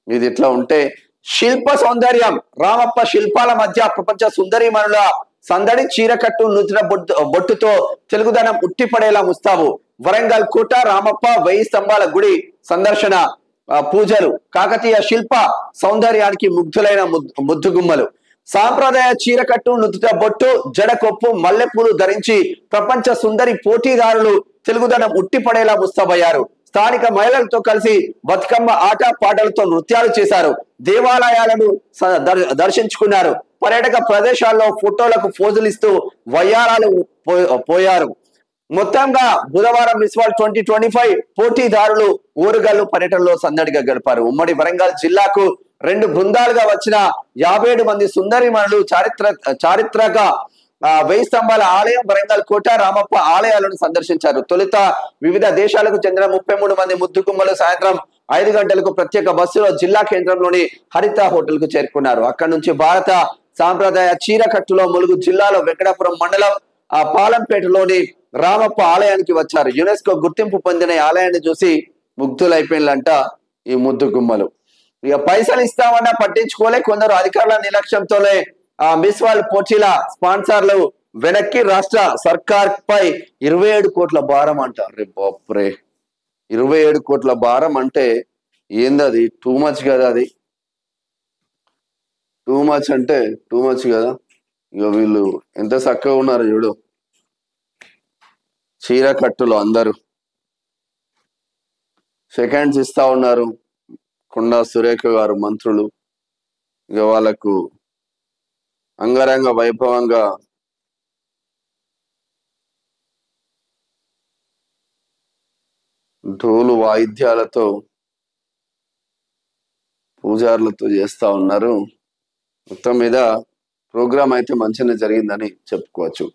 ఇది ఇట్లా ఉంటే శిల్ప సౌందర్యం రామప్ప శిల్పాల మధ్య ప్రపంచ సుందరీమణుల సందడి చీరకట్టు నూతన బొట్టుతో తెలుగుదనం ఉట్టిపడేలా ముస్తాబు వరంగల్ కోట రామప్ప 1000 స్తంభాల గుడి సందర్శన పూజలు కాకతీయ శిల్ప సౌందర్యానికి ముగ్ధులైన ముద్దుగుమ్మలు సాంప్రదాయ చీరకట్టు నుదుట బొట్టు జడకొప్పు మల్లెపూలు ధరించి ప్రపంచ సుందరి పోటీదారులు తెలుగుదనం ఉట్టిపడేలా ముస్తాబయ్యారు స్థానిక మహిళలతో కలిసి బతుకమ్మ ఆట పాటలతో నృత్యాలు చేశారు దేవాలయాలను దర్శించుకున్నారు పర్యాటక ప్రదేశాల్లో ఫోటోలకు పోజులు ఇస్తూ వయ్యారాలు పోయారు మొత్తంగా బుధవారం మిస్ వరల్డ్ 2025 పోటీదారులు ఊరుగల్లు పర్యటనలో సందడిగా గడిపారు ఉమ్మడి వరంగల్ జిల్లాకు 2 బృందాలుగా వచ్చిన 57 మంది సుందరిమణులు చారిత్రక 1000 స్తంభాల ఆలయం వరంగల్ కోట రామప్ప ఆలయాలను సందర్శించారు తొలుత వివిధ దేశాలకు చెందిన 33 మంది ముద్దుగుమ్మలు సాయంత్రం 5 గంటలకు ప్రత్యేక బస్సులో జిల్లా కేంద్రంలోని హరిత హోటల్ కు చేరుకున్నారు అక్కడి నుంచి భారత సాంప్రదాయ చీరకట్టులో ములుగు జిల్లాలో వెంకటాపురం మండలం పాలంపేటలోని రామప్ప ఆలయానికి వచ్చారు యునెస్కో గుర్తింపు పొందిన ఆలయాన్ని చూసి ముగ్ధులైపోయినంట ఈ ముద్దుగుమ్మలు ఇక పైసలు ఇస్తామన్నా పట్టించుకోలే కొందరు అధికారుల నిర్లక్ష్యంతోనే మిస్ వరల్డ్ పోటీల స్పాన్సర్లు వెనక్కి రాష్ట్ర సర్కార్ పై 27 కోట్ల భారం అంటారు రే బాప్రే 27 కోట్ల భారం అంటే ఏందది టూ మచ్ కదా అది టూ మచ్ అంటే టూ మచ్ కదా ఇక వీళ్ళు ఎంత చక్కగా ఉన్నారు చూడు చీర కట్టులో అందరూ సెకండ్స్ ఇస్తా ఉన్నారు కొండా సురేఖ గారు మంత్రులు ఇక వాళ్ళకు అంగరంగ వైభవంగా ఢోలు వాయిద్యాలతో పూజారులతో చేస్తా ఉన్నారు మొత్తం మీద ప్రోగ్రామ్ అయితే మంచిగా జరిగిందని చెప్పుకోవచ్చు